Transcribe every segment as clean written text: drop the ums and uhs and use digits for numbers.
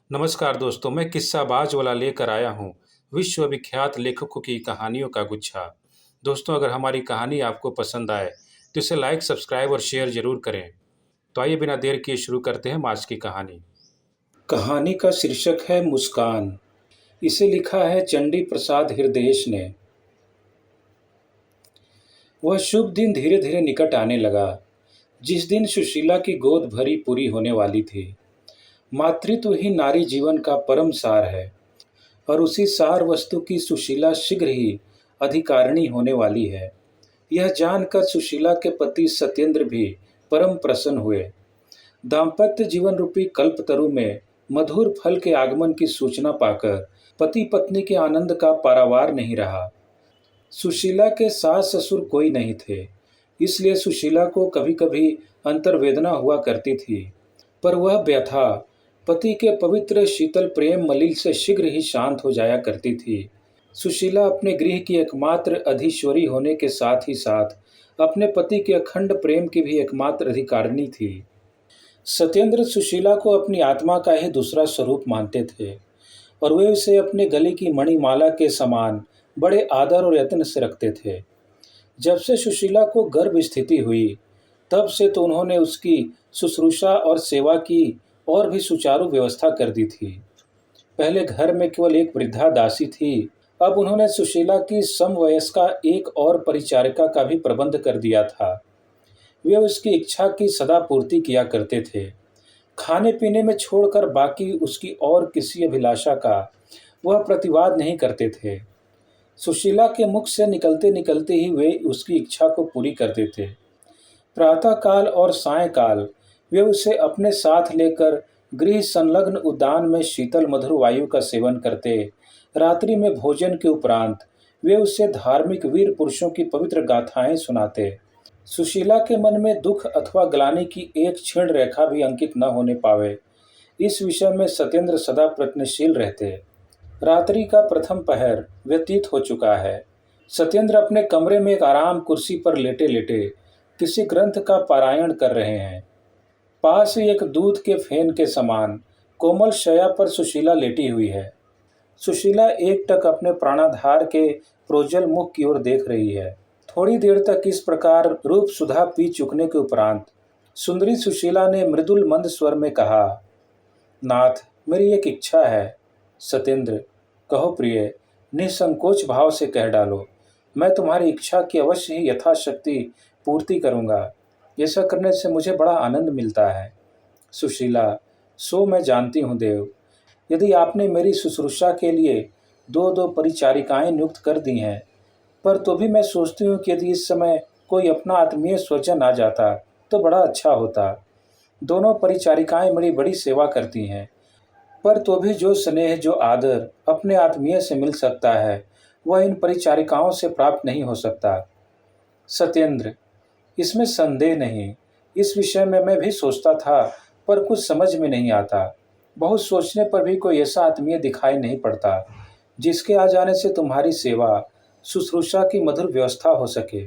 नमस्कार दोस्तों, मैं किस्साबाज वाला लेकर आया हूँ विश्वविख्यात लेखकों की कहानियों का गुच्छा। दोस्तों, अगर हमारी कहानी आपको पसंद आए तो इसे लाइक, सब्सक्राइब और शेयर ज़रूर करें। तो आइए बिना देर किए शुरू करते हैं हम आज की कहानी। कहानी का शीर्षक है मुस्कान। इसे लिखा है चंडी प्रसाद हृदयेश ने। वह शुभ दिन धीरे धीरे निकट आने लगा जिस दिन सुशीला की गोद भरी पूरी होने वाली थी। मातृत्व ही नारी जीवन का परम सार है और उसी सार वस्तु की सुशीला शीघ्र ही अधिकारिणी होने वाली है। यह जानकर सुशीला के पति सत्येंद्र भी परम प्रसन्न हुए। दाम्पत्य जीवन रूपी कल्पतरु में मधुर फल के आगमन की सूचना पाकर पति पत्नी के आनंद का पारावार नहीं रहा। सुशीला के सास ससुर कोई नहीं थे, इसलिए सुशीला को कभी कभी अंतर्वेदना हुआ करती थी, पर वह व्यथा पति के पवित्र शीतल प्रेम मलिल से शीघ्र ही शांत हो जाया करती थी। सुशीला अपने गृह की एकमात्र अधीश्वरी होने के साथ ही साथ अपने पति के अखंड प्रेम की भी एकमात्र अधिकारिणी थी। सत्येंद्र सुशीला को अपनी आत्मा का ही दूसरा स्वरूप मानते थे और वे उसे अपने गले की मणिमाला के समान बड़े आदर और यत्न से रखते थे। जब से सुशीला को गर्भ स्थिति हुई तब से तो उन्होंने उसकी शुश्रूषा और सेवा की और भी सुचारू व्यवस्था कर दी थी। पहले घर में केवल एक वृद्धा दासी थी, अब उन्होंने सुशीला की समवयस्का एक और परिचारिका का भी प्रबंध कर दिया था। वे उसकी इच्छा की सदा पूर्ति किया करते थे। खाने पीने में छोड़कर बाकी उसकी और किसी अभिलाषा का वह प्रतिवाद नहीं करते थे। सुशीला के मुख से निकलते निकलते ही वे उसकी इच्छा को पूरी करते थे। प्रातःकाल और सायंकाल वे उसे अपने साथ लेकर गृह संलग्न उद्यान में शीतल मधुर वायु का सेवन करते। रात्रि में भोजन के उपरांत वे उसे धार्मिक वीर पुरुषों की पवित्र गाथाएं सुनाते। सुशीला के मन में दुख अथवा ग्लानि की एक क्षीण रेखा भी अंकित न होने पावे, इस विषय में सत्येंद्र सदा प्रयत्नशील रहते। रात्रि का प्रथम पहर व्यतीत हो चुका है। सत्येंद्र अपने कमरे में एक आराम कुर्सी पर लेटे लेटे किसी ग्रंथ का पारायण कर रहे हैं। पास ही एक दूध के फेन के समान कोमल शैया पर सुशीला लेटी हुई है। सुशीला एकटक अपने प्राणाधार के प्रोज्वल मुख की ओर देख रही है। थोड़ी देर तक इस प्रकार रूप सुधा पी चुकने के उपरांत सुंदरी सुशीला ने मृदुल मंद स्वर में कहा, नाथ, मेरी एक इच्छा है। सत्येंद्र, कहो प्रिय, निसंकोच भाव से कह डालो। मैं तुम्हारी इच्छा की अवश्य ही यथाशक्ति पूर्ति करूंगा। ऐसा करने से मुझे बड़ा आनंद मिलता है। सुशीला, सो मैं जानती हूँ देव। यदि आपने मेरी शुश्रूषा के लिए दो दो परिचारिकाएं नियुक्त कर दी हैं, पर तो भी मैं सोचती हूँ कि यदि इस समय कोई अपना आत्मीय स्वजन आ जाता तो बड़ा अच्छा होता। दोनों परिचारिकाएं मेरी बड़ी सेवा करती हैं, पर तो भी जो स्नेह जो आदर अपने आत्मीय से मिल सकता है वह इन परिचारिकाओं से प्राप्त नहीं हो सकता। सत्येंद्र, इसमें संदेह नहीं। इस विषय में मैं भी सोचता था, पर कुछ समझ में नहीं आता। बहुत सोचने पर भी कोई ऐसा आत्मीय दिखाई नहीं पड़ता जिसके आ जाने से तुम्हारी सेवा शुश्रूषा की मधुर व्यवस्था हो सके।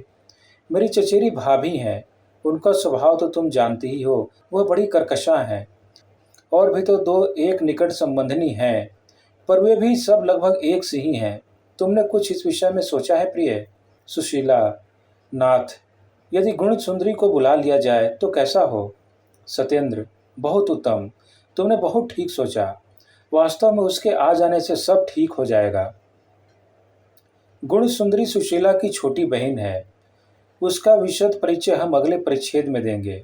मेरी चचेरी भाभी हैं, उनका स्वभाव तो तुम जानती ही हो, वह बड़ी कर्कशा हैं। और भी तो दो एक निकट संबंधिनी हैं, पर वे भी सब लगभग एक सी ही हैं। तुमने कुछ इस विषय में सोचा है प्रिय? सुशीला, नाथ, यदि गुण सुंदरी को बुला लिया जाए तो कैसा हो? सत्येंद्र, बहुत उत्तम, तुमने बहुत ठीक सोचा। वास्तव में उसके आ जाने से सब ठीक हो जाएगा। गुण सुंदरी सुशीला की छोटी बहन है। उसका विशद परिचय हम अगले परिच्छेद में देंगे।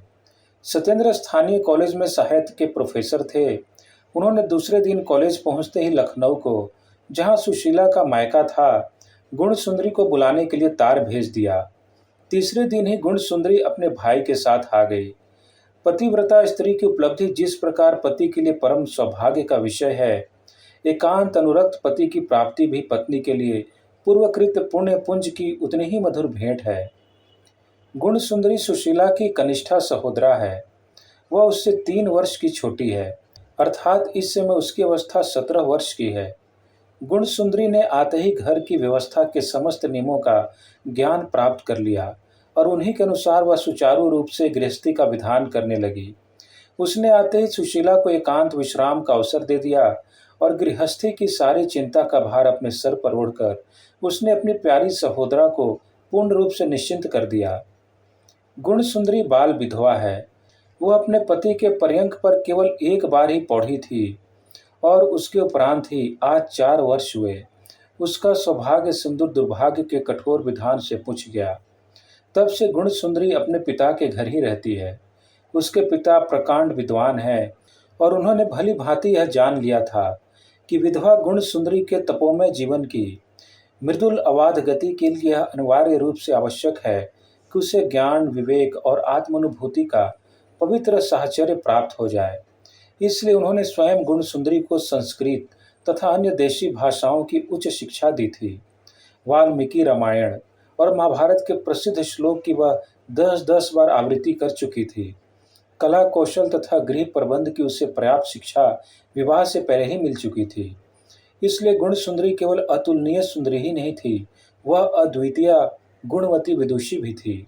सत्येंद्र स्थानीय कॉलेज में साहित्य के प्रोफेसर थे। उन्होंने दूसरे दिन कॉलेज पहुंचते ही लखनऊ को, जहां सुशीला का मायका था, गुण सुंदरी को बुलाने के लिए तार भेज दिया। तीसरे दिन ही गुण सुंदरी अपने भाई के साथ आ गई। पतिव्रता स्त्री की उपलब्धि जिस प्रकार पति के लिए परम सौभाग्य का विषय है, एकांत अनुरक्त पति की प्राप्ति भी पत्नी के लिए पूर्वकृत पुण्य पुंज की उतनी ही मधुर भेंट है। गुण सुंदरी सुशीला की कनिष्ठा सहोदरा है। वह उससे 3 वर्ष की छोटी है, अर्थात इस समय उसकी अवस्था 17 वर्ष की है। गुण सुंदरी ने आते ही घर की व्यवस्था के समस्त नियमों का ज्ञान प्राप्त कर लिया और उन्हीं के अनुसार वह सुचारू रूप से गृहस्थी का विधान करने लगी। उसने आते ही सुशीला को एकांत विश्राम का अवसर दे दिया और गृहस्थी की सारी चिंता का भार अपने सर पर ओढ़कर उसने अपनी प्यारी सहोदरा को पूर्ण रूप से निश्चिंत कर दिया। गुण सुंदरी बाल विधवा है। वह अपने पति के पर्यंक पर केवल एक बार ही पौढ़ी थी और उसके उपरांत ही आज 4 वर्ष हुए उसका सौभाग्य सिंदूर दुर्भाग्य के कठोर विधान से पूछ गया। तब से गुण सुंदरी अपने पिता के घर ही रहती है। उसके पिता प्रकांड विद्वान हैं और उन्होंने भली भांति यह जान लिया था कि विधवा गुण सुंदरी के तपोमय जीवन की मृदुल अवाध गति के लिए यह अनिवार्य रूप से आवश्यक है कि उसे ज्ञान विवेक और आत्मानुभूति का पवित्र साहचर्य प्राप्त हो जाए। इसलिए उन्होंने स्वयं गुण सुंदरी को संस्कृत तथा अन्य देशी भाषाओं की उच्च शिक्षा दी थी। वाल्मीकि रामायण और महाभारत के प्रसिद्ध श्लोक की वह 10-10 बार आवृत्ति कर चुकी थी। कला कौशल तथा गृह प्रबंध की उसे पर्याप्त शिक्षा विवाह से पहले ही मिल चुकी थी। इसलिए गुण सुंदरी केवल अतुलनीय सुंदरी ही नहीं थी, वह अद्वितीय गुणवती विदुषी भी थी।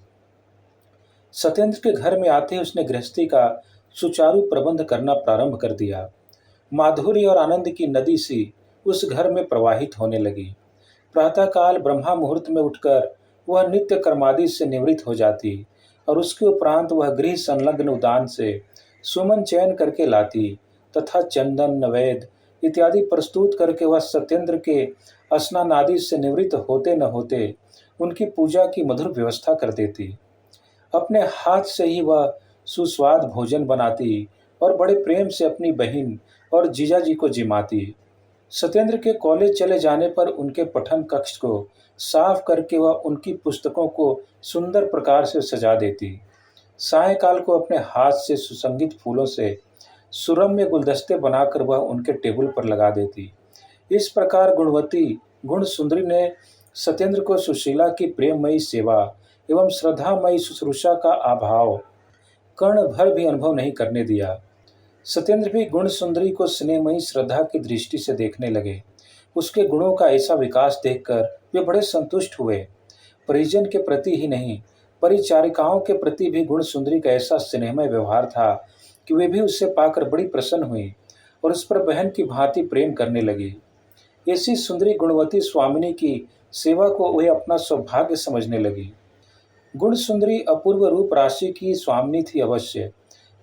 सत्येंद्र के घर में आते ही उसने गृहस्थी का सुचारू प्रबंध करना प्रारंभ कर दिया। माधुर्य और आनंद की नदी सी उस घर में प्रवाहित होने लगी। प्रातःकाल ब्रह्मा मुहूर्त में उठकर वह नित्य कर्मादि से निवृत्त हो जाती और उसके उपरांत वह गृह संलग्न उद्यान से सुमन चयन करके लाती तथा चंदन नवेद इत्यादि प्रस्तुत करके वह सत्येंद्र के स्नानादि से निवृत्त होते न होते उनकी पूजा की मधुर व्यवस्था कर देती। अपने हाथ से ही वह सुस्वाद भोजन बनाती और बड़े प्रेम से अपनी बहन और जीजाजी को जिमाती। सत्येंद्र के कॉलेज चले जाने पर उनके पठन कक्ष को साफ करके वह उनकी पुस्तकों को सुंदर प्रकार से सजा देती। सायंकाल को अपने हाथ से सुसंगित फूलों से सुरम्य गुलदस्ते बनाकर वह उनके टेबल पर लगा देती। इस प्रकार गुणवती गुण सुंदरी ने सत्येंद्र को सुशीला की प्रेममयी सेवा एवं श्रद्धामयी शुश्रूषा का अभाव कर्ण भर भी अनुभव नहीं करने दिया। सत्येंद्र भी गुण सुंदरी को स्नेहमयी श्रद्धा की दृष्टि से देखने लगे। उसके गुणों का ऐसा विकास देखकर वे बड़े संतुष्ट हुए। परिजन के प्रति ही नहीं, परिचारिकाओं के प्रति भी गुण सुंदरी का ऐसा स्नेहमय व्यवहार था कि वे भी उससे पाकर बड़ी प्रसन्न हुई और उस पर बहन की भांति प्रेम करने लगी। ऐसी सुंदरी गुणवती स्वामिनी की सेवा को वे अपना सौभाग्य समझने लगी। गुण सुंदरी अपूर्व रूप राशि की स्वामिनी थी अवश्य,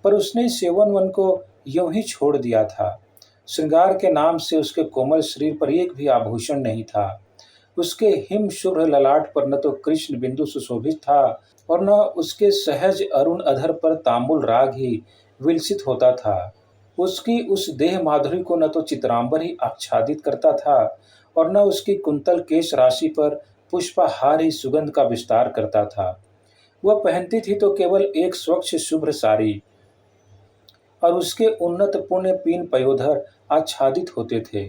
पर उसने सेवन वन को यूं ही छोड़ दिया था। श्रृंगार के नाम से उसके कोमल शरीर पर एक भी आभूषण नहीं था। उसके हिम शुभ्र ललाट पर न तो कृष्ण बिंदु सुशोभित था और न उसके सहज अरुण अधर पर तांबुल राग ही विलसित होता था। उसकी उस देह माधुरी को न तो चित्रांबर ही आच्छादित करता था और न उसकी कुंतल केश राशि पर पुष्पहार ही सुगंध का विस्तार करता था। वह पहनती थी तो केवल एक स्वच्छ शुभ्र साड़ी और उसके उन्नत पुण्य पीन पयोधर आच्छादित होते थे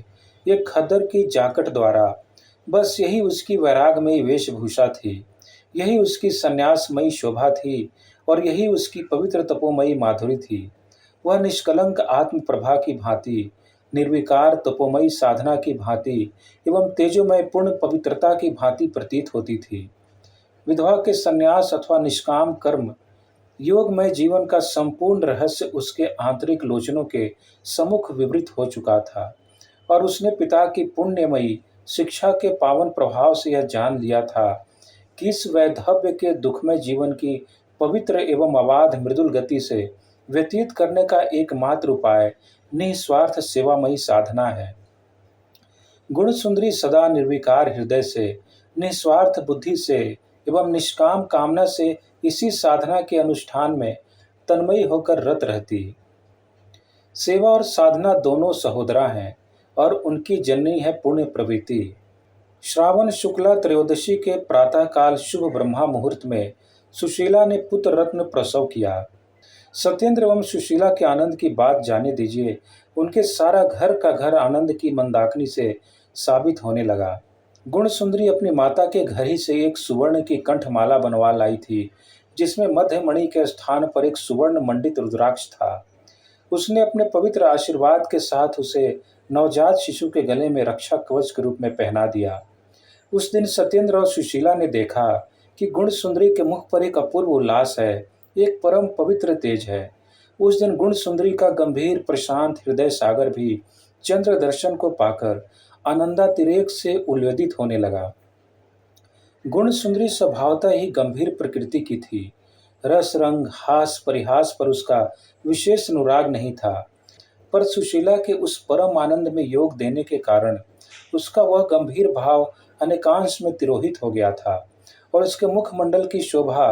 एक खद्दर की जाकट द्वारा। बस यही उसकी वैरागमयी वेशभूषा थी, यही उसकी संन्यासमयी शोभा थी और यही उसकी पवित्र तपोमयी माधुरी थी। वह निष्कलंक आत्म प्रभा की भांति, निर्विकार तपोमयी साधना की भांति एवं तेजोमय पूर्ण पवित्रता की भांति प्रतीत होती थी। विधवा के संन्यास अथवा निष्काम कर्म योगमय जीवन का संपूर्ण रहस्य उसके आंतरिक लोचनों के सम्मुख विवृत हो चुका था और उसने पिता की पुण्यमयी शिक्षा के पावन प्रभाव से यह जान लिया था कि इस वैधव्य के दुखमय जीवन की पवित्र एवं अबाध मृदुल गति से व्यतीत करने का एकमात्र उपाय निस्वार्थ सेवामयी साधना है। गुण सुंदरी सदा निर्विकार हृदय से, निस्वार्थ बुद्धि से एवं निष्काम कामना से इसी साधना के अनुष्ठान में तन्मयी होकर रत रहती। सेवा और साधना दोनों सहोदरा हैं और उनकी जननी है पुण्य प्रवृत्ति। श्रावण शुक्ला त्रयोदशी के प्रातःकाल शुभ ब्रह्मा मुहूर्त में सुशीला ने पुत्र रत्न प्रसव किया। सत्येंद्र एवं सुशीला के आनंद की बात जाने दीजिए, उनके सारा घर का घर आनंद की मंदाकिनी से साबित होने लगा। गुण सुंदरी अपनी माता के घर ही से एक सुवर्ण की कंठमाला बनवा लाई थी, जिसमें मध्य मणि के स्थान पर एक सुवर्ण मंडित रुद्राक्ष था। उसने अपने पवित्र आशीर्वाद के साथ उसे नवजात शिशु के गले में रक्षा कवच के रूप में पहना दिया। उस दिन सत्येंद्र और सुशीला ने देखा कि गुण सुंदरी के मुख पर एक अपूर्व उल्लास है, एक परम पवित्र तेज है। उस दिन गुण सुंदरी का गंभीर प्रशांत हृदय सागर भी चंद्र दर्शन को पाकर आनंदातिरेक से उल्लसित होने लगा। गुण सुंदरी स्वभावतः ही गंभीर प्रकृति की थी। रस रंग हास परिहास पर उसका विशेष अनुराग नहीं था, पर सुशीला के उस परम आनंद में योग देने के कारण उसका वह गंभीर भाव अनेकांश में तिरोहित हो गया था और उसके मुखमंडल की शोभा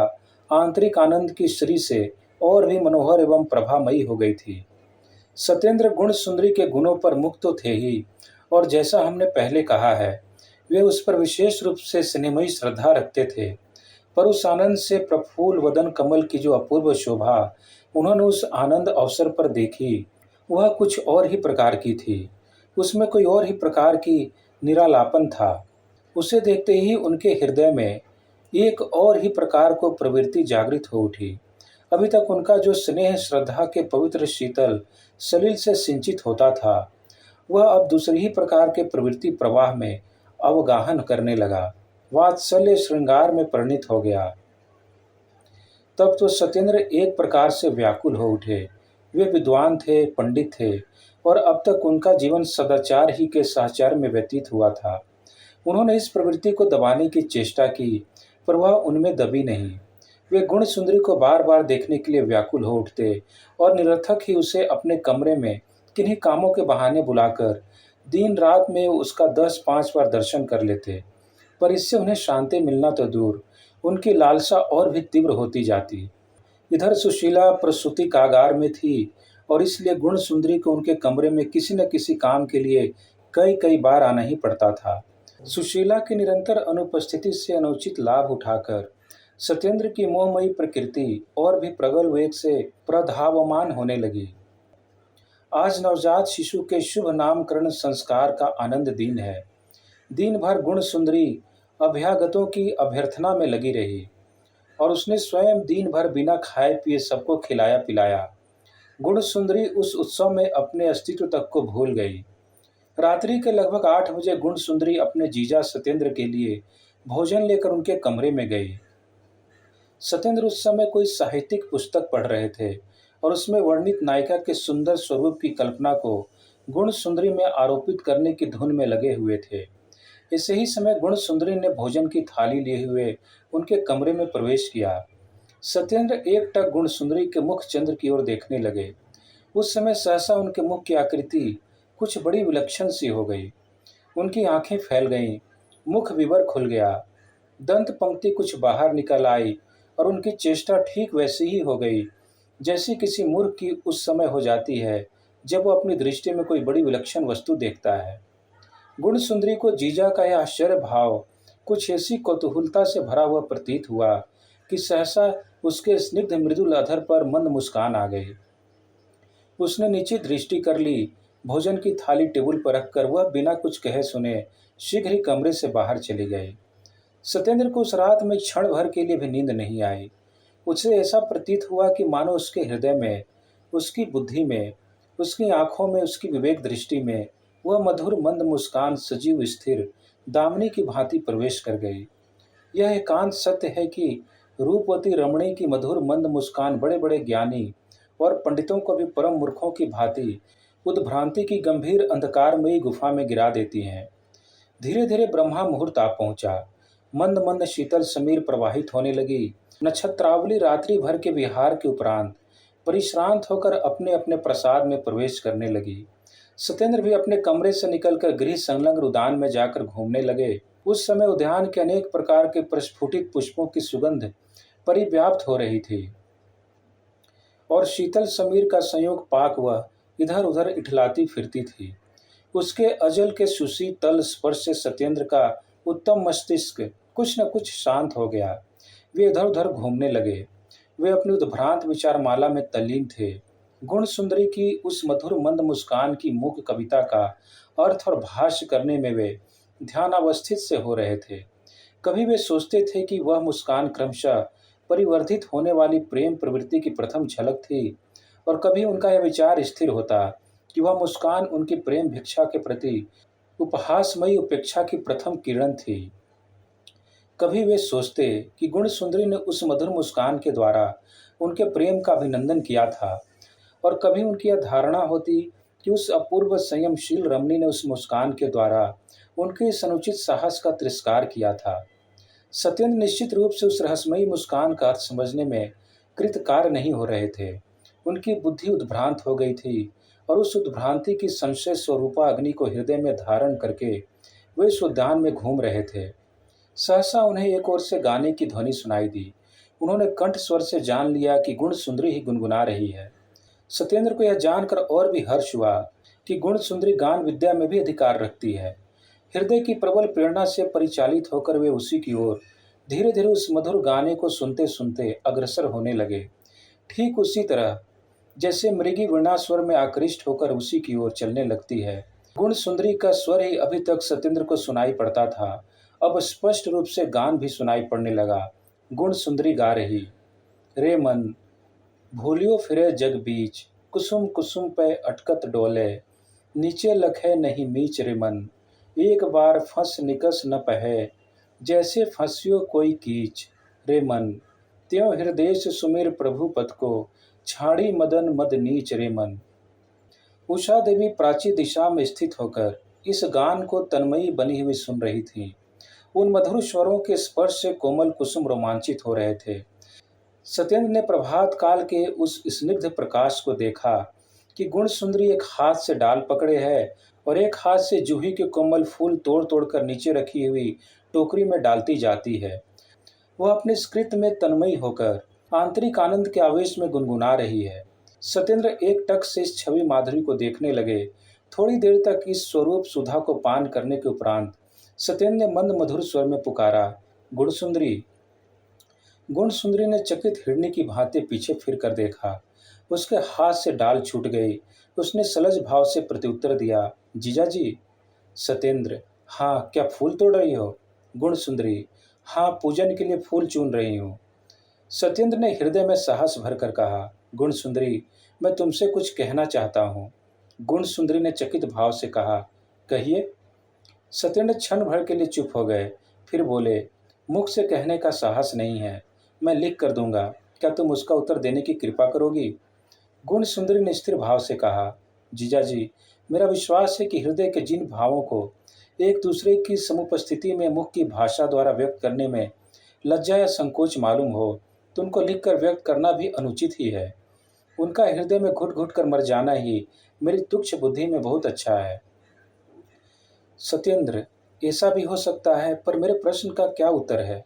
आंतरिक आनंद की श्री से और भी मनोहर एवं प्रभामयी हो गई थी। सत्येंद्र गुण सुंदरी के गुणों पर मुक्त तो थे ही, और जैसा हमने पहले कहा है, वे उस पर विशेष रूप से स्नेहमयी श्रद्धा रखते थे। पर उस आनंद से प्रफुल्ल वदन कमल की जो अपूर्व शोभा उन्होंने उस आनंद अवसर पर देखी, वह कुछ और ही प्रकार की थी। उसमें कोई और ही प्रकार की निरालापन था। उसे देखते ही उनके हृदय में एक और ही प्रकार को प्रवृत्ति जागृत हो उठी। अभी तक उनका जो स्नेह श्रद्धा के पवित्र शीतल सलिल से सिंचित होता था, वह अब दूसरी ही प्रकार के प्रवृत्ति प्रवाह में अवगाहन करने लगा, वात्सल्य श्रृंगार में परिणित हो गया। तब तो सत्येंद्र एक प्रकार से व्याकुल हो उठे। वे विद्वान थे, पंडित थे, और अब तक उनका जीवन सदाचार ही के साहचर्य में व्यतीत हुआ था। उन्होंने इस प्रवृत्ति को दबाने की चेष्टा की, पर वह उनमें दबी नहीं। वे गुण सुंदरी को बार बार देखने के लिए व्याकुल हो उठते और निरर्थक ही उसे अपने कमरे में किन्हीं कामों के बहाने बुलाकर दिन रात में उसका 10-5 बार दर्शन कर लेते। पर इससे उन्हें शांति मिलना तो दूर, उनकी लालसा और भी तीव्र होती जाती। इधर सुशीला प्रसूति कागार में थी और इसलिए गुण सुंदरी को उनके कमरे में किसी न किसी काम के लिए कई कई बार आना ही पड़ता था। सुशीला की निरंतर अनुपस्थिति से अनुचित लाभ उठाकर सत्येंद्र की मोहमयी प्रकृति और भी प्रगल्भ वेग से प्रधावमान होने लगी। आज नवजात शिशु के शुभ नामकरण संस्कार का आनंद दिन है। दिन भर गुण सुंदरी अभ्यागतों की अभ्यर्थना में लगी रही और उसने स्वयं दिन भर बिना खाए पिए सबको खिलाया पिलाया। गुण सुंदरी उस उत्सव में अपने अस्तित्व तक को भूल गई। रात्रि के लगभग 8 बजे गुण सुंदरी अपने जीजा सत्येंद्र के लिए भोजन लेकर उनके कमरे में गई। सत्येंद्र उस समय कोई साहित्यिक पुस्तक पढ़ रहे थे और उसमें वर्णित नायिका के सुंदर स्वरूप की कल्पना को गुण सुंदरी में आरोपित करने की धुन में लगे हुए थे। इसे ही समय गुण सुंदरी ने भोजन की थाली लिए हुए उनके कमरे में प्रवेश किया। सत्येंद्र एकटक गुण सुंदरी के मुख चंद्र की ओर देखने लगे। उस समय सहसा उनके मुख की आकृति कुछ बड़ी विलक्षण सी हो गई। उनकी आंखें फैल गईं, मुख विवर खुल गया, दंत पंक्ति कुछ बाहर निकल आई और उनकी चेष्टा ठीक वैसी ही हो गई जैसी किसी मूर्ख की उस समय हो जाती है जब वह अपनी दृष्टि में कोई बड़ी विलक्षण वस्तु देखता है। गुण सुंदरी को जीजा का यह आश्चर्य भाव कुछ ऐसी कौतूहलता से भरा हुआ प्रतीत हुआ कि सहसा उसके स्निग्ध मृदुल अधर पर मंद मुस्कान आ गई। उसने नीचे दृष्टि कर ली। भोजन की थाली टेबल पर रखकर वह बिना कुछ कहे सुने शीघ्र ही कमरे से बाहर चली गई। सत्येंद्र को उस रात में क्षण भर के लिए भी नींद नहीं आई। उसे ऐसा प्रतीत हुआ कि मानो उसके हृदय में, उसकी बुद्धि में, उसकी आंखों में, उसकी विवेक दृष्टि में वह मधुर मंद मुस्कान सजीव स्थिर दामिनी की भांति प्रवेश कर गई। यह एकांत सत्य है कि रूपवती रमणी की मधुर मंद मुस्कान बड़े बड़े ज्ञानी और पंडितों को भी परम मूर्खों की भांति उद्भ्रांति की गंभीर अंधकारमयी गुफा में गिरा देती हैं। धीरे धीरे ब्रह्मा मुहूर्त आ पहुंचा। मंद मंद शीतल समीर प्रवाहित होने लगी। नक्षत्रावली रात्रि भर के विहार के उपरांत परिश्रांत होकर अपने अपने प्रसाद में प्रवेश करने लगी। सत्येंद्र भी अपने कमरे से निकलकर गृह संलग्न उद्यान में जाकर घूमने लगे। उस समय उद्यान के अनेक प्रकार के प्रस्फुटित पुष्पों की सुगंध परिव्याप्त हो रही थी और शीतल समीर का संयोग पाक वह इधर उधर इठलाती फिरती थी। उसके अजल के सुशीतल स्पर्श से सत्येंद्र का उत्तम मस्तिष्क कुछ न कुछ शांत हो गया। वे इधर उधर घूमने लगे। वे अपनी उद्भ्रांत विचारमाला में तल्लीन थे। गुण सुंदरी की उस मधुर मंद मुस्कान की मूक कविता का अर्थ और भाष्य करने में वे ध्यानावस्थित से हो रहे थे। कभी वे सोचते थे कि वह मुस्कान क्रमशः परिवर्धित होने वाली प्रेम प्रवृत्ति की प्रथम झलक थी, और कभी उनका यह विचार स्थिर होता कि वह मुस्कान उनकी प्रेम भिक्षा के प्रति उपहासमयी उपेक्षा की प्रथम किरण थी। कभी वे सोचते कि गुण सुंदरी ने उस मधुर मुस्कान के द्वारा उनके प्रेम का अभिनंदन किया था और कभी उनकी यह धारणा होती कि उस अपूर्व संयमशील रमणी ने उस मुस्कान के द्वारा उनके इस अनुचित साहस का तिरस्कार किया था। सत्येंद्र निश्चित रूप से उस रहस्यमयी मुस्कान का अर्थ समझने में कृतकार्य नहीं हो रहे थे। उनकी बुद्धि उद्भ्रांत हो गई थी और उस उद्भ्रांति की संशय स्वरूपा अग्नि को हृदय में धारण करके वे इस उद्यान में घूम रहे थे। सहसा उन्हें एक ओर से गाने की ध्वनि सुनाई दी। उन्होंने कंठ स्वर से जान लिया कि गुण सुंदरी ही गुनगुना रही है। सत्येंद्र को यह जानकर और भी हर्ष हुआ कि गुण सुंदरी गान विद्या में भी अधिकार रखती है। हृदय की प्रबल प्रेरणा से परिचालित होकर वे उसी की ओर धीरे धीरे उस मधुर गाने को सुनते सुनते अग्रसर होने लगे। ठीक उसी तरह जैसे मृगी वीणा स्वर में आकृष्ट होकर उसी की ओर चलने लगती है। गुण सुंदरी का स्वर ही अभी तक सत्येंद्र को सुनाई पड़ता था, अब स्पष्ट रूप से गान भी सुनाई पड़ने लगा। गुण सुंदरी गा रही, रे मन भूलियो फिरे जग बीच, कुसुम कुसुम पे अटकत डोले, नीचे लखे नहीं मीच रे मन, एक बार फंस निकस न पहे, जैसे फंसियो कोई कीच रे मन, त्यों हृदय से सुमिर प्रभु पद को, छाड़ी मदन मद नीच रे मन। उषा देवी प्राची दिशा में स्थित होकर इस गान को तन्मयी बनी हुई सुन रही थी। उन मधुर स्वरों के स्पर्श से कोमल कुसुम रोमांचित हो रहे थे। सत्येंद्र ने प्रभात काल के उस स्निग्ध प्रकाश को देखा कि गुण सुंदरी एक हाथ से डाल पकड़े है और एक हाथ से जूही के कोमल फूल तोड़ तोड़ कर नीचे रखी हुई टोकरी में डालती जाती है। वह अपने स्कृत में तन्मयी होकर आंतरिक आनंद के आवेश में गुनगुना रही है। सत्येंद्र एक टक से इस छवि माधुरी को देखने लगे। थोड़ी देर तक इस स्वरूप सुधा को पान करने के उपरांत सत्येंद्र ने मंद मधुर स्वर में पुकारा, गुण सुंदरी। गुण सुंदरी ने चकित हिरणी की भांति पीछे फिर कर देखा। उसके हाथ से डाल छूट गई। उसने सलज भाव से प्रत्युत्तर दिया, जीजाजी। सत्येंद्र, हाँ, क्या फूल तोड़ रही हो? गुण सुंदरी, हाँ, पूजन के लिए फूल चुन रही हूँ। सत्येंद्र ने हृदय में साहस भरकर कहा, गुण सुंदरी, मैं तुमसे कुछ कहना चाहता हूँ। गुण सुंदरी ने चकित भाव से कहा, कहिए। सत्येंद्र क्षण भर के लिए चुप हो गए, फिर बोले, मुख से कहने का साहस नहीं है, मैं लिख कर दूंगा, क्या तुम उसका उत्तर देने की कृपा करोगी? गुण सुंदरी ने स्थिर भाव से कहा, जीजाजी, मेरा विश्वास है कि हृदय के जिन भावों को एक दूसरे की समुपस्थिति में मुख की भाषा द्वारा व्यक्त करने में लज्जा या संकोच मालूम हो, तो उनको लिखकर व्यक्त करना भी अनुचित ही है। उनका हृदय में घुट घुट कर मर जाना ही मेरी तुच्छ बुद्धि में बहुत अच्छा है। सत्येंद्र, ऐसा भी हो सकता है, पर मेरे प्रश्न का क्या उत्तर है?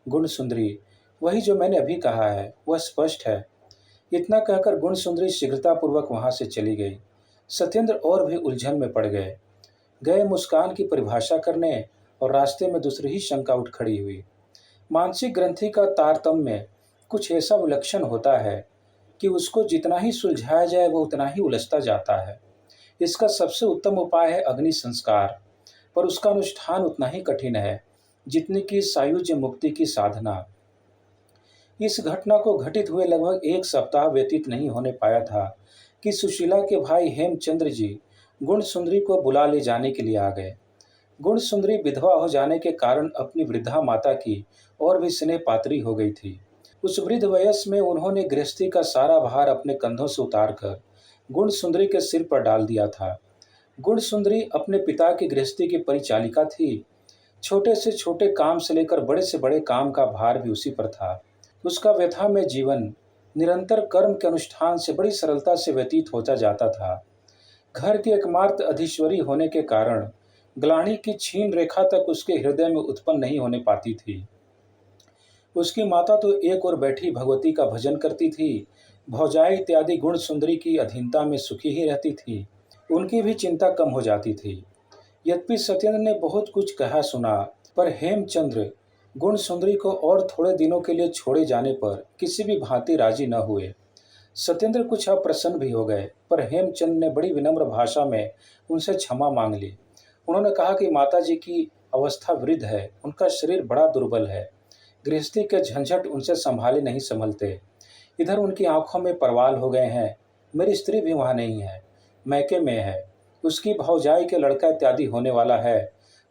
गुण सुंदरी, वही जो मैंने अभी कहा है, वह स्पष्ट है। इतना कहकर गुण सुंदरी शीघ्रतापूर्वक वहां से चली गई। सत्येंद्र और भी उलझन में पड़ गए मुस्कान की परिभाषा करने, और रास्ते में दूसरी ही शंका उठ खड़ी हुई। मानसिक ग्रंथि का तारतम्य कुछ ऐसा विलक्षण होता है कि उसको जितना ही सुलझाया जाए वह उतना ही उलझता जाता है। इसका सबसे उत्तम उपाय है अग्नि संस्कार, पर उसका अनुष्ठान उतना ही कठिन है जितनी कि सायुज्य मुक्ति की साधना। इस घटना को घटित हुए लगभग एक सप्ताह व्यतीत नहीं होने पाया था कि सुशीला के भाई हेमचंद्र जी गुण सुंदरी को बुला ले जाने के लिए आ गए। गुण सुंदरी विधवा हो जाने के कारण अपनी वृद्धा माता की और भी स्नेह पात्री हो गई थी। उस वृद्ध वयस में उन्होंने गृहस्थी का सारा भार अपने कंधों से उतारकर गुण सुंदरी के सिर पर डाल दिया था। गुण सुंदरी अपने पिता की गृहस्थी की परिचालिका थी। छोटे से छोटे काम से लेकर बड़े से बड़े काम का भार भी उसी पर था। उसका व्यथा में जीवन निरंतर कर्म के अनुष्ठान से बड़ी सरलता से व्यतीत होता जाता था। घर की एकमात्र अधीश्वरी होने के कारण ग्लानि की क्षीण रेखा तक उसके हृदय में उत्पन्न नहीं होने पाती थी। उसकी माता तो एक ओर बैठी भगवती का भजन करती थी, भौजाई इत्यादि गुण सुंदरी की अधीनता में सुखी ही रहती थी। उनकी भी चिंता कम हो जाती थी। यद्यपि सत्येंद्र ने बहुत कुछ कहा सुना, पर हेमचंद्र गुण सुंदरी को और थोड़े दिनों के लिए छोड़े जाने पर किसी भी भांति राजी न हुए। सत्येंद्र कुछ अप्रसन्न भी हो गए, पर हेमचंद ने बड़ी विनम्र भाषा में उनसे क्षमा मांग ली। उन्होंने कहा कि माताजी की अवस्था वृद्ध है, उनका शरीर बड़ा दुर्बल है, गृहस्थी के झंझट उनसे संभाले नहीं संभलते। इधर उनकी आंखों में परवाल हो गए हैं। मेरी स्त्री भी वहाँ नहीं है, मैके में है, उसकी भौजाई के लड़का इत्यादि होने वाला है,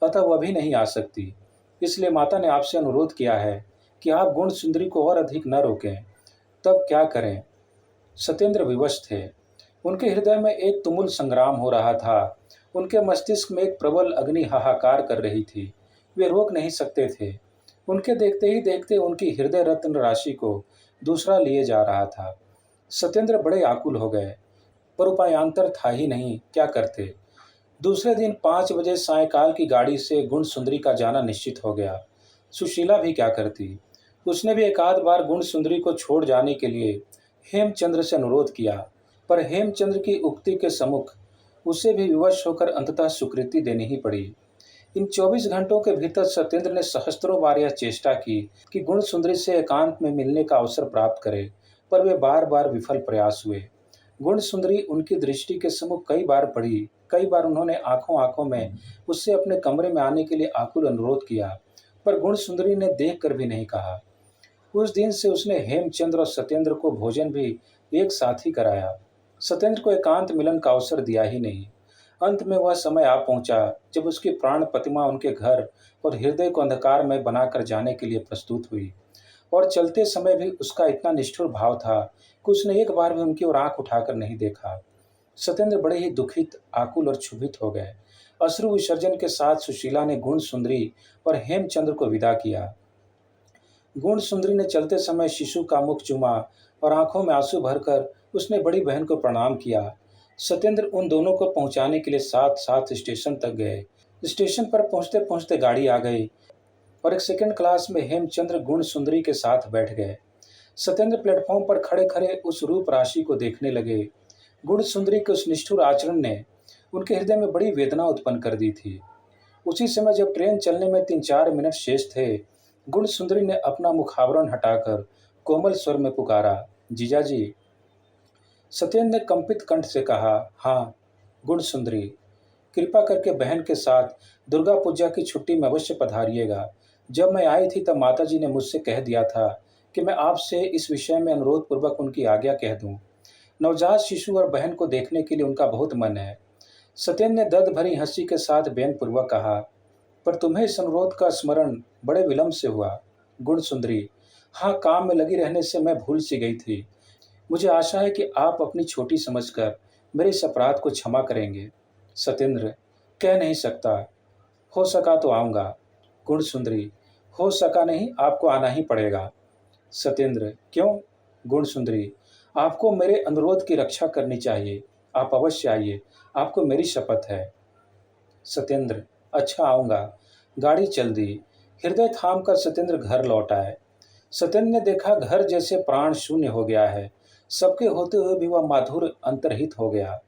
अतः वह भी नहीं आ सकती। इसलिए माता ने आपसे अनुरोध किया है कि आप गुण सुंदरी को और अधिक न रोकें। तब क्या करें? सत्येंद्र विवश थे। उनके हृदय में एक तुमुल संग्राम हो रहा था। उनके मस्तिष्क में एक प्रबल अग्नि हाहाकार कर रही थी। वे रोक नहीं सकते थे। उनके देखते ही देखते उनकी हृदय रत्न राशि को दूसरा लिए जा रहा था। सत्येंद्र बड़े आकुल हो गए, पर उपायांतर था ही नहीं, क्या करते। दूसरे दिन 5 बजे सायंकाल की गाड़ी से गुणसुंदरी का जाना निश्चित हो गया। सुशीला भी क्या करती। उसने भी एकाध बार गुणसुंदरी को छोड़ जाने के लिए हेमचंद्र से अनुरोध किया, पर हेमचंद्र की उक्ति के सम्मुख उसे भी विवश होकर अंततः स्वीकृति देनी ही पड़ी। इन 24 घंटों के भीतर सत्येंद्र ने सहस्त्रों बार यह चेष्टा की कि गुणसुंदरी से एकांत में मिलने का अवसर प्राप्त करे, पर वे बार बार विफल प्रयास हुए। गुणसुंदरी उनकी दृष्टि के सम्मुख कई बार पड़ी। कई बार उन्होंने आंखों आंखों में उससे अपने कमरे में आने के लिए आकुल अनुरोध किया, पर गुणसुंदरी ने देख कर भी नहीं कहा। उस दिन से उसने हेमचंद्र और सत्येंद्र को भोजन भी एक साथ ही कराया। सत्येंद्र को एकांत मिलन का अवसर दिया ही नहीं। अंत में वह समय आ पहुंचा जब उसकी प्राण प्रतिमा उनके घर और हृदय को अंधकार में बनाकर जाने के लिए प्रस्तुत हुई, और चलते समय भी उसका इतना निष्ठुर भाव था कि उसने एक बार भी उनकी ओर आंख उठाकर नहीं देखा। सत्येंद्र बड़े ही दुखित, आकुल और क्षुभित हो गए। अश्रु विसर्जन के साथ सुशीला ने गुणसुंदरी और हेमचंद्र को विदा किया। गुणसुंदरी ने चलते समय शिशु का मुख चूमा और आंखों में आंसू भरकर उसने बड़ी बहन को प्रणाम किया। सत्येंद्र उन दोनों को पहुंचाने के लिए साथ साथ स्टेशन तक गए। स्टेशन पर पहुंचते पहुंचते गाड़ी आ गई और एक सेकंड क्लास में हेमचंद्र गुणसुंदरी के साथ बैठ गए। सत्येंद्र प्लेटफॉर्म पर खड़े खड़े उस रूप राशि को देखने लगे। गुणसुंदरी के उस निष्ठुर आचरण ने उनके हृदय में बड़ी वेदना उत्पन्न कर दी थी। उसी समय जब ट्रेन चलने में 3-4 मिनट शेष थे, गुणसुंदरी ने अपना मुखावरण हटाकर कोमल स्वर में पुकारा, जीजाजी। सत्येंद्र ने कंपित कंठ से कहा, हाँ गुणसुंदरी, कृपा करके बहन के साथ दुर्गा पूजा की छुट्टी में अवश्य पधारिएगा। जब मैं आई थी तब माताजी ने मुझसे कह दिया था कि मैं आपसे इस विषय में अनुरोध पूर्वक उनकी आज्ञा कह दूं। नवजात शिशु और बहन को देखने के लिए उनका बहुत मन है। सत्येंद्र ने दर्द भरी हंसी के साथ व्यंग पूर्वक कहा, पर तुम्हें इस अनुरोध का स्मरण बड़े विलंब से हुआ। गुणसुंदरी, हाँ, काम में लगी रहने से मैं भूल सी गई थी। मुझे आशा है कि आप अपनी छोटी समझकर मेरे इस अपराध को क्षमा करेंगे। सत्येंद्र, कह नहीं सकता, हो सका तो आऊँगा। गुणसुंदरी, हो सका नहीं, आपको आना ही पड़ेगा। सत्येंद्र, क्यों? गुणसुंदरी, आपको मेरे अनुरोध की रक्षा करनी चाहिए। आप अवश्य आइए, आपको मेरी शपथ है। सत्येंद्र, अच्छा आऊँगा। गाड़ी चल दी। हृदय थाम कर सत्येंद्र घर लौट आए। सत्येंद्र ने देखा घर जैसे प्राण शून्य हो गया है। सबके होते हुए भी वह माधुर अंतर्हित हो गया।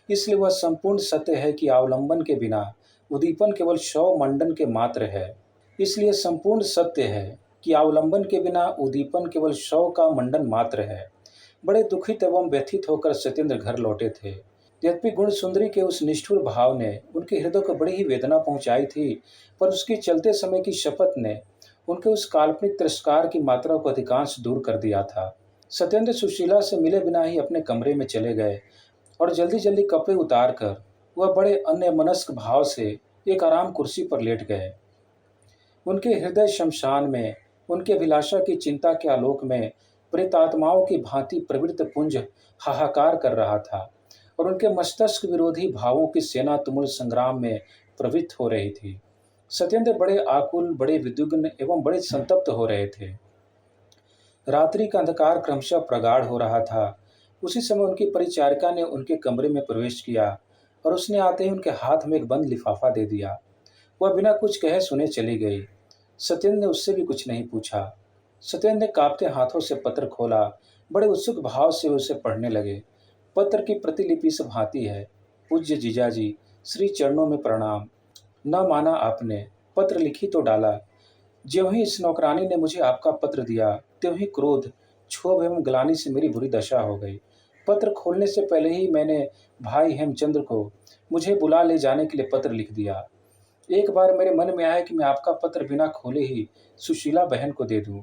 इसलिए वह संपूर्ण सत्य है कि अवलंबन के बिना उद्दीपन केवल शव मंडन के मात्र है। इसलिए संपूर्ण सत्य है कि अवलंबन के बिना उद्दीपन केवल शव का मंडन मात्र है। बड़े दुखित एवं व्यथित होकर सत्येंद्र घर लौटे थे। यद्यपि गुणसुंदरी के उस निष्ठुर भाव ने उनके हृदय को बड़ी ही वेदना पहुंचाई थी, पर उसकी चलते समय की शपथ ने उनके उस काल्पनिक तिरस्कार की मात्रा को अधिकांश दूर कर दिया था। सत्येंद्र सुशीला से मिले बिना ही अपने कमरे में चले गए और जल्दी जल्दी कपड़े उतार कर वह बड़े अन्यमनस्क भाव से एक आराम कुर्सी पर लेट गए। उनके हृदय शमशान में उनकी अभिलाषा की चिंता के आलोक में प्रेतात्माओं की भांति प्रवृत्त पुंज हाहाकार कर रहा था और उनके मस्तिष्क विरोधी भावों की सेना तुमुल संग्राम में प्रवृत्त हो रही थी। सत्येंद्र बड़े आकुल, बड़े विद्विग्न एवं बड़े संतप्त हो रहे थे। रात्रि का अंधकार क्रमशः प्रगाढ़ हो रहा था। उसी समय उनकी परिचारिका ने उनके कमरे में प्रवेश किया और उसने आते ही उनके हाथ में एक बंद लिफाफा दे दिया। वह बिना कुछ कहे सुने चली गई। सत्येंद्र ने उससे भी कुछ नहीं पूछा। सत्येंद्र ने कांपते हाथों से पत्र खोला। बड़े उत्सुक भाव से उसे पढ़ने लगे। पत्र की प्रतिलिपि से भांति है। पूज्य जीजाजी, श्री चरणों में प्रणाम। न माना आपने, पत्र लिखी तो डाला। ज्यों ही इस नौकरानी ने मुझे आपका पत्र दिया, त्यों ही क्रोध, क्षोभ एवं ग्लानि से मेरी बुरी दशा हो गई। पत्र खोलने से पहले ही मैंने भाई हेमचंद्र को मुझे बुला ले जाने के लिए पत्र लिख दिया। एक बार मेरे मन में आया कि मैं आपका पत्र बिना खोले ही सुशीला बहन को दे दूं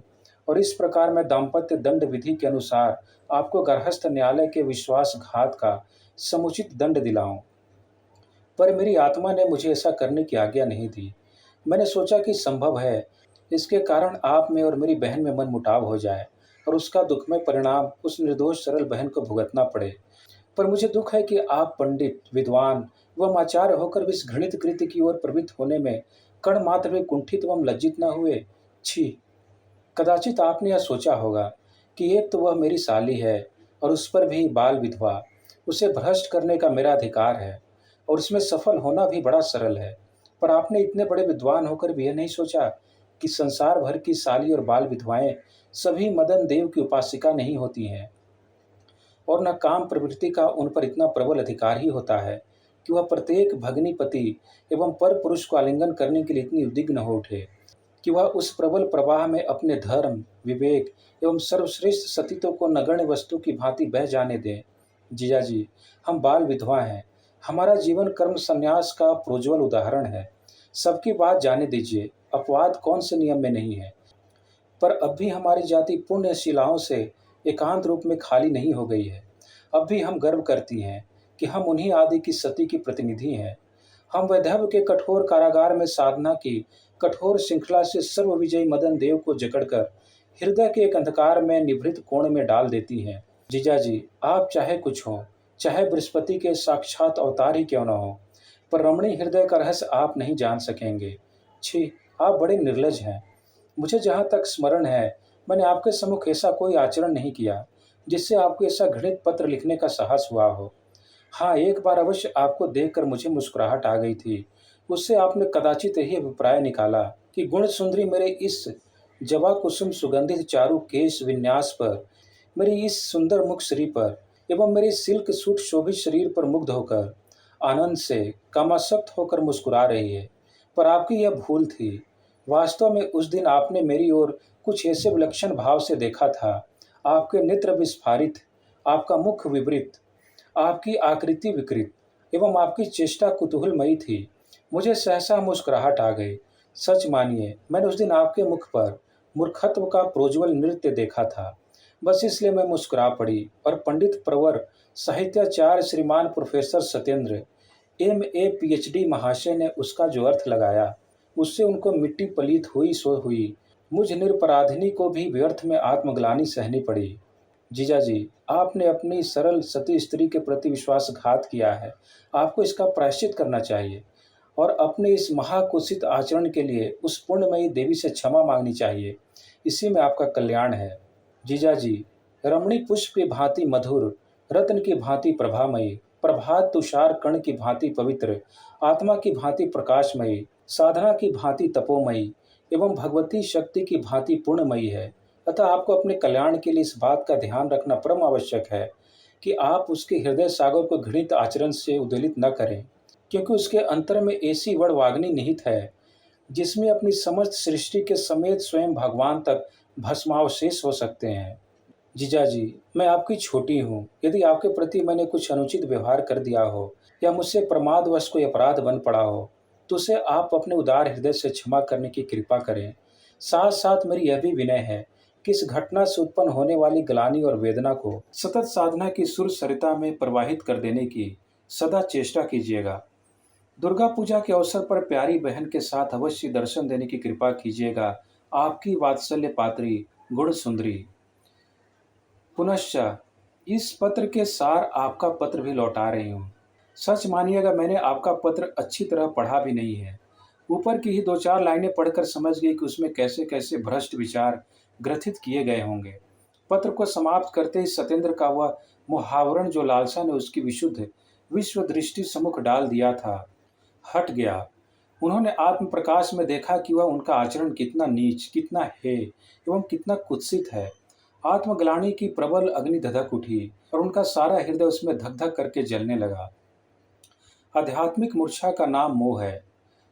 और इस प्रकार मैं दाम्पत्य दंड विधि के अनुसार आपको गर्भस्थ न्यायालय के विश्वासघात का समुचित दंड दिलाऊं, पर मेरी आत्मा ने मुझे ऐसा करने की आज्ञा नहीं दी। मैंने सोचा कि संभव है इसके कारण आप में और मेरी बहन में मनमुटाव हो जाए और उसका दुखमय परिणाम उस निर्दोष सरल बहन को भुगतना पड़े। पर मुझे दुख है कि आप पंडित, विद्वान एवं आचार्य होकर भी इस घृणित कृत्य की ओर प्रवृत्त होने में कण मात्र भी कुंठित एवं लज्जित न हुए। छी! कदाचित आपने यह सोचा होगा कि एक तो वह मेरी साली है और उस पर भी बाल विधवा, उसे भ्रष्ट करने का मेरा अधिकार है और उसमें सफल होना भी बड़ा सरल है। पर आपने इतने बड़े विद्वान होकर भी यह नहीं सोचा कि संसार भर की साली और बाल विधवाएं सभी मदन देव की उपासिका नहीं होती हैं, और न काम प्रवृत्ति का उन पर इतना प्रबल अधिकार ही होता है कि वह प्रत्येक भगिनीपति एवं पर पुरुष को आलिंगन करने के लिए इतनी उद्विग्न हो उठे कि वह उस प्रबल प्रवाह में अपने धर्म, विवेक एवं सर्वश्रेष्ठ सतीत्व को नगण्य वस्तु की भांति बह जाने दें। जीजाजी, हम बाल विधवा हैं। हमारा जीवन कर्म संन्यास का प्रोज्वल उदाहरण है। सबकी बात जाने दीजिए, अपवाद कौन से नियम में नहीं है। पर अब भी हमारी जाति पुण्यशिलाओं से एकांत रूप में खाली नहीं हो गई है। अब भी हम गर्व करती हैं कि हम उन्हीं आदि की सती की प्रतिनिधि हैं। हम वैधव्य के कठोर कारागार में साधना की कठोर श्रृंखला से सर्व विजयी मदन देव को जकड़कर हृदय के एक अंधकार में निभृत कोण में डाल देती हैं। जीजाजी, आप चाहे कुछ हो, चाहे बृहस्पति के साक्षात अवतार ही क्यों न हो, पर रमणी हृदय का रहस्य आप नहीं जान सकेंगे। छी! आप बड़े निर्लज हैं। मुझे जहाँ तक स्मरण है, मैंने आपके सम्मुख ऐसा कोई आचरण नहीं किया जिससे आपको ऐसा घृणित पत्र लिखने का साहस हुआ हो। हाँ, एक बार अवश्य आपको देखकर मुझे मुस्कुराहट आ गई थी। उससे आपने कदाचित यही अभिप्राय निकाला कि गुण सुंदरी मेरे इस जवा कुसुम सुगंधित चारु केश विन्यास पर, मेरी इस सुंदर मुख श्री पर एवं मेरे सिल्क सूट शोभित शरीर पर मुग्ध होकर, आनंद से कामासक्त होकर मुस्कुरा रही है। पर आपकी यह भूल थी। वास्तव में उस दिन आपने मेरी ओर कुछ ऐसे विलक्षण भाव से देखा था। आपके नेत्र विस्फारित, आपका मुख विवृत, आपकी आकृति विकृत एवं आपकी चेष्टा कुतूहलमयी थी। मुझे सहसा मुस्कुराहट आ गई। सच मानिए, मैंने उस दिन आपके मुख पर मूर्खत्व का प्रोज्वल नृत्य देखा था। बस इसलिए मैं मुस्कुरा पड़ी और पंडित प्रवर साहित्याचार्य श्रीमान प्रोफेसर सत्येंद्र MA PhD महाशय ने उसका जो अर्थ लगाया, उससे उनको मिट्टी पलीत हुई सो हुई मुझ निरपराधिनी को भी व्यर्थ में आत्मग्लानि सहनी पड़ी। जीजाजी, आपने अपनी सरल सती स्त्री के प्रति विश्वासघात किया है। आपको इसका प्रायश्चित करना चाहिए और अपने इस महाकुत्सित आचरण के लिए उस पुण्यमयी देवी से क्षमा मांगनी चाहिए। इसी में आपका कल्याण है। जीजाजी, रमणी पुष्प की भांति मधुर, रत्न की भांति प्रभामयी, प्रभात तुषार कण की भांति पवित्र, आत्मा की भांति प्रकाशमयी, साधना की भांति तपोमयी एवं भगवती शक्ति की भांति पूर्णमयी है। अतः आपको अपने कल्याण के लिए इस बात का ध्यान रखना परम आवश्यक है कि आप उसके हृदय सागर को घृणित आचरण से उद्वेलित न करें, क्योंकि उसके अंतर में ऐसी वड़वाग्नि निहित है जिसमें अपनी समस्त सृष्टि के समेत स्वयं भगवान तक भस्मावशेष हो सकते हैं। जीजाजी, मैं आपकी छोटी हूँ। यदि आपके प्रति मैंने कुछ अनुचित व्यवहार कर दिया हो या मुझसे प्रमादवश कोई अपराध बन पड़ा हो, तो उसे आप अपने उदार हृदय से क्षमा करने की कृपा करें। साथ साथ मेरी यह भी विनय है कि इस घटना से उत्पन्न होने वाली ग्लानि और वेदना को सतत साधना की सुर सरिता में प्रवाहित कर देने की सदा चेष्टा कीजिएगा। दुर्गा पूजा के अवसर पर प्यारी बहन के साथ अवश्य दर्शन देने की कृपा कीजिएगा। आपकी वात्सल्य पात्री गुण सुंदरी। पुनश्च इस पत्र के सार आपका पत्र भी लौटा रही हूँ। सच मानिएगा, मैंने आपका पत्र अच्छी तरह पढ़ा भी नहीं है। ऊपर की ही 2-4 लाइनें पढ़कर समझ गई कि उसमें कैसे कैसे भ्रष्ट विचार ग्रथित किए गए होंगे। पत्र को समाप्त करते ही सत्येंद्र का वह मुहावरण जो लालसा ने उसकी विशुद्ध विश्व दृष्टि सम्मुख डाल दिया था, हट गया। उन्होंने आत्म प्रकाश में देखा कि वह उनका आचरण कितना नीच, कितना हे एवं कितना कुत्सित है। आत्मग्लानि की प्रबल अग्नि धधक उठी और उनका सारा हृदय उसमें धक धक करके जलने लगा। आध्यात्मिक मूर्छा का नाम मोह है।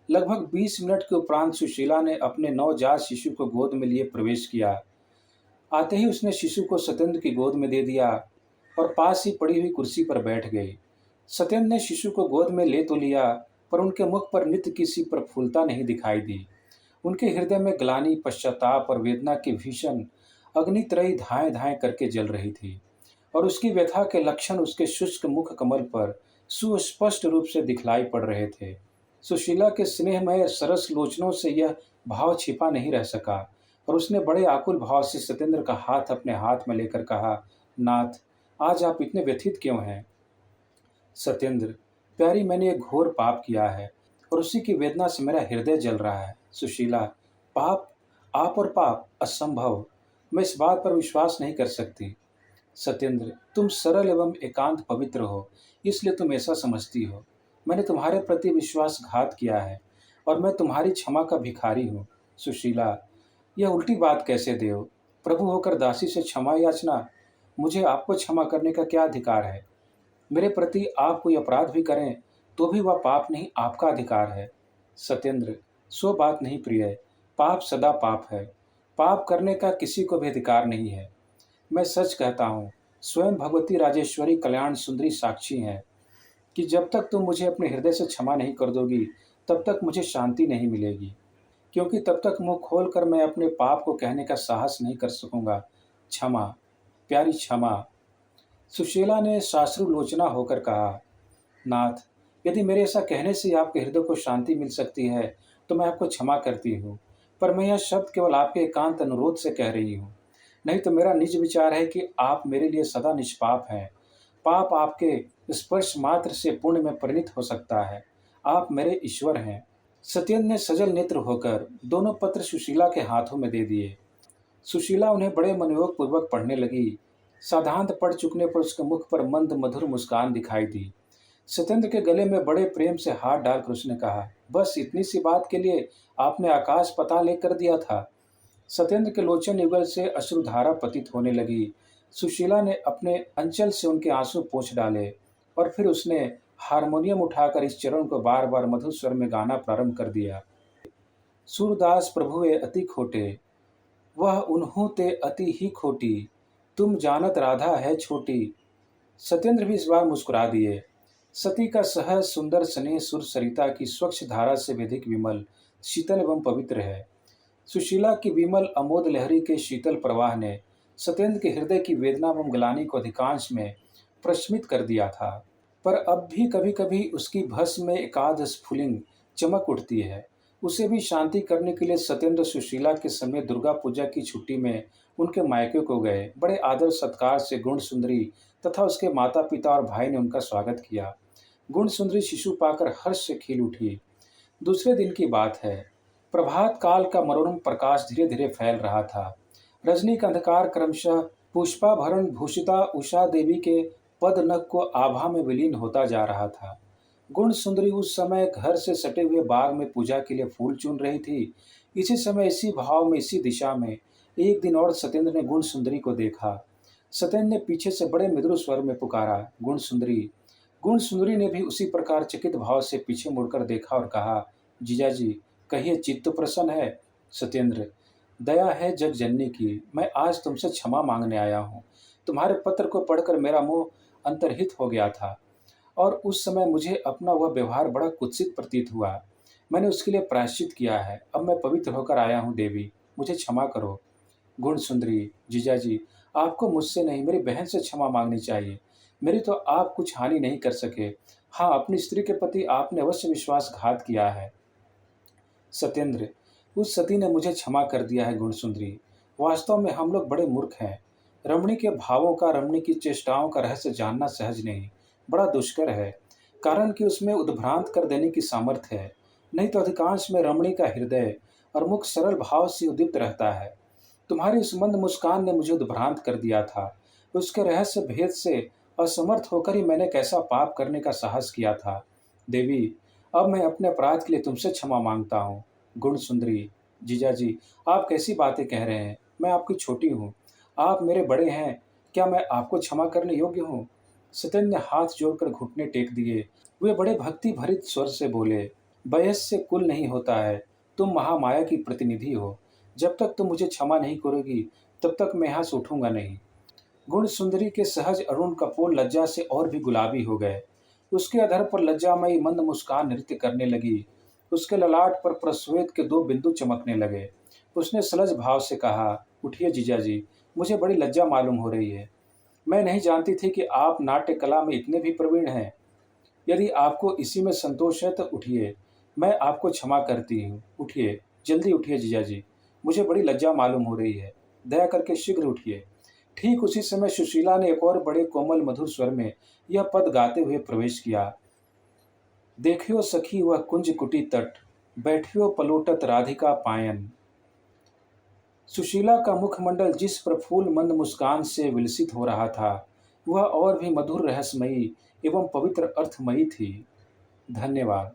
लगभग 20 मिनट के उपरांत सुशीला ने अपने नवजात शिशु को गोद में लिए प्रवेश किया। आते ही उसने शिशु को सत्येंद्र की गोद में दे दिया और पास ही पड़ी हुई कुर्सी पर बैठ गई। सत्येंद्र ने शिशु को गोद में ले तो लिया, पर उनके मुख पर नित्य किसी प्रफुल्लता नहीं दिखाई दी। उनके हृदय में ग्लानि, पश्चाताप और वेदना की भीषण अग्नित्रयी धाएं धाएं करके जल रही थी और उसकी व्यथा के लक्षण उसके शुष्क मुख कमल पर सुस्पष्ट रूप से दिखलाई पड़ रहे थे। सुशीला के स्नेहमय सरस लोचनों से यह भाव छिपा नहीं रह सका और उसने बड़े आकुल भाव से सत्येंद्र का हाथ अपने हाथ में लेकर कहा, नाथ, आज आप इतने व्यथित क्यों हैं? सत्येंद्र, प्यारी, मैंने एक घोर पाप किया है और उसी की वेदना से मेरा हृदय जल रहा है। सुशीला, पाप? आप और पाप? असंभव। मैं इस बात पर विश्वास नहीं कर सकती। सत्येंद्र, तुम सरल एवं एकांत पवित्र हो, इसलिए तुम ऐसा समझती हो। मैंने तुम्हारे प्रति विश्वासघात किया है और मैं तुम्हारी क्षमा का भिखारी हूँ। सुशीला, यह उल्टी बात कैसे देव? प्रभु होकर दासी से क्षमा याचना? मुझे आपको क्षमा करने का क्या अधिकार है? मेरे प्रति आप कोई अपराध भी करें तो भी वह पाप नहीं, आपका अधिकार है। सत्येंद्र, सो बात नहीं प्रिय, पाप सदा पाप है। पाप करने का किसी को भी अधिकार नहीं है। मैं सच कहता हूँ, स्वयं भगवती राजेश्वरी कल्याण सुंदरी साक्षी हैं कि जब तक तुम मुझे अपने हृदय से क्षमा नहीं कर दोगी, तब तक मुझे शांति नहीं मिलेगी, क्योंकि तब तक मुंह खोलकर मैं अपने पाप को कहने का साहस नहीं कर सकूंगा। क्षमा, प्यारी, क्षमा। सुशीला ने साश्रुलोचना होकर कहा, नाथ, यदि मेरे ऐसा कहने से आपके हृदय को शांति मिल सकती है तो मैं आपको क्षमा करती हूँ, पर मैं यह शब्द केवल आपके एकांत अनुरोध से कह रही हूँ। नहीं तो मेरा निज विचार है कि आप मेरे लिए सदा निष्पाप हैं। पाप आपके स्पर्श मात्र से पुण्य में परिणत हो सकता है। आप मेरे ईश्वर हैं। सत्येंद्र ने सजल नेत्र होकर दोनों पत्र सुशीला के हाथों में दे दिए। सुशीला उन्हें बड़े मनोयोग पूर्वक पढ़ने लगी। साधांत पढ़ चुकने पर उसके मुख पर मंद मधुर मुस्कान दिखाई दी। सत्येंद्र के गले में बड़े प्रेम से हाथ डालकर उसने कहा, बस इतनी सी बात के लिए आपने आकाश पाताल एक कर दिया था। सत्येंद्र के लोचन युगल से अश्रुधारा पतित होने लगी। सुशीला ने अपने अंचल से उनके आंसू पोंछ डाले और फिर उसने हारमोनियम उठाकर इस चरण को बार बार मधुर स्वर में गाना प्रारंभ कर दिया। सूरदास प्रभुए अति खोटे, वह उन्हों ते अति ही खोटी, तुम जानत राधा है छोटी। सत्येंद्र भी इस बार मुस्कुरा दिए। सती का सहज सुंदर स्नेह सुर सरिता की स्वच्छ धारा से अधिक विमल, शीतल एवं पवित्र है। सुशीला की विमल अमोद लहरी के शीतल प्रवाह ने सत्येंद्र के हृदय की वेदना एवं ग्लानि को अधिकांश में प्रशमित कर दिया था, पर अब भी कभी कभी उसकी भस्म में एकाध स्फुलिंग चमक उठती है। उसे भी शांति करने के लिए सत्येंद्र सुशीला के समय दुर्गा पूजा की छुट्टी में उनके मायके को गए। बड़े आदर सत्कार से गुण सुंदरी तथा उसके माता पिता और भाई ने उनका स्वागत किया। गुण सुंदरी शिशु पाकर हर्ष से खिल उठी। दूसरे दिन की बात है। प्रभात काल का मनोरम प्रकाश धीरे धीरे फैल रहा था। रजनी का अंधकार क्रमशः पुष्पाभरण भूषिता उषा देवी के पद नख को आभा में विलीन होता जा रहा था। गुण सुंदरी उस समय घर से सटे हुए बाग में पूजा के लिए फूल चुन रही थी। इसी समय, इसी भाव में, इसी दिशा में एक दिन और सत्येंद्र ने गुण सुंदरी को देखा। सत्येंद्र ने पीछे से बड़े मधुर स्वर में पुकारा, गुण सुंदरी। गुण सुंदरी ने भी उसी प्रकार चकित भाव से पीछे मुड़कर देखा और कहा, जीजाजी, कहिए, चित्त प्रसन्न है? सत्येंद्र, दया है जग जननी की, मैं आज तुमसे क्षमा मांगने आया हूँ। तुम्हारे पत्र को पढ़कर मेरा मुंह अंतर्हित हो गया था और उस समय मुझे अपना वह व्यवहार बड़ा कुत्सित प्रतीत हुआ। मैंने उसके लिए प्रायश्चित किया है। अब मैं पवित्र होकर आया हूँ देवी, मुझे क्षमा करो। गुण सुंदरी, जीजाजी, आपको मुझसे नहीं, मेरी बहन से क्षमा मांगनी चाहिए। मेरी तो आप कुछ हानि नहीं कर सके। हाँ, अपनी स्त्री के प्रति आपने अवश्य विश्वासघात किया है। सत्येंद्र, उस सती ने मुझे क्षमा कर दिया है। गुण सुंदरी, वास्तव में हम लोग बड़े मूर्ख हैं। रमणी के भावों का, रमणी की चेष्टाओं का रहस्य जानना सहज नहीं, बड़ा दुष्कर है, कारण कि उसमें उद्भ्रांत कर देने की सामर्थ्य है। नहीं तो अधिकांश में रमणी का हृदय और मुख सरल भाव से उद्दीप्त रहता है। तुम्हारी उस मंद मुस्कान ने मुझे उद्भ्रांत कर दिया था। उसके रहस्य भेद से असमर्थ होकर ही मैंने कैसा पाप करने का साहस किया था। देवी, अब मैं अपने अपराध के लिए तुमसे क्षमा मांगता हूँ। गुण सुंदरी, जीजाजी, आप कैसी बातें कह रहे हैं? मैं आपकी छोटी हूँ, आप मेरे बड़े हैं। क्या मैं आपको क्षमा करने योग्य हूँ? सत्येंद्र ने हाथ जोड़कर घुटने टेक दिए। वे बड़े भक्ति भरित स्वर से बोले, बयस से कुल नहीं होता है, तुम महामाया की प्रतिनिधि हो। जब तक तुम मुझे क्षमा नहीं करोगी, तब तक मैं यहाँ से उठूंगा नहीं। गुण सुंदरी के सहज अरुण कपोल लज्जा से और भी गुलाबी हो गए। उसके अधर पर लज्जामयी मंद मुस्कान नृत्य करने लगी। उसके ललाट पर प्रश्वेत के दो बिंदु चमकने लगे। उसने सलज भाव से कहा, उठिए जीजाजी, मुझे बड़ी लज्जा मालूम हो रही है। मैं नहीं जानती थी कि आप नाट्य कला में इतने भी प्रवीण हैं। यदि आपको इसी में संतोष है तो उठिए, मैं आपको क्षमा करती हूँ। उठिए, जल्दी उठिए जीजाजी, मुझे बड़ी लज्जा मालूम हो रही है। दया करके शीघ्र उठिए। ठीक उसी समय सुशीला ने एक और बड़े कोमल मधुर स्वर में यह पद गाते हुए प्रवेश किया। देखियो सखी वह कुंज कुटी तट, बैठियो पलोटत राधिका पायन। सुशीला का मुखमंडल जिस प्रफुल्ल मंद मुस्कान से विलसित हो रहा था, वह और भी मधुर रहस्यमयी एवं पवित्र अर्थमयी थी। धन्यवाद।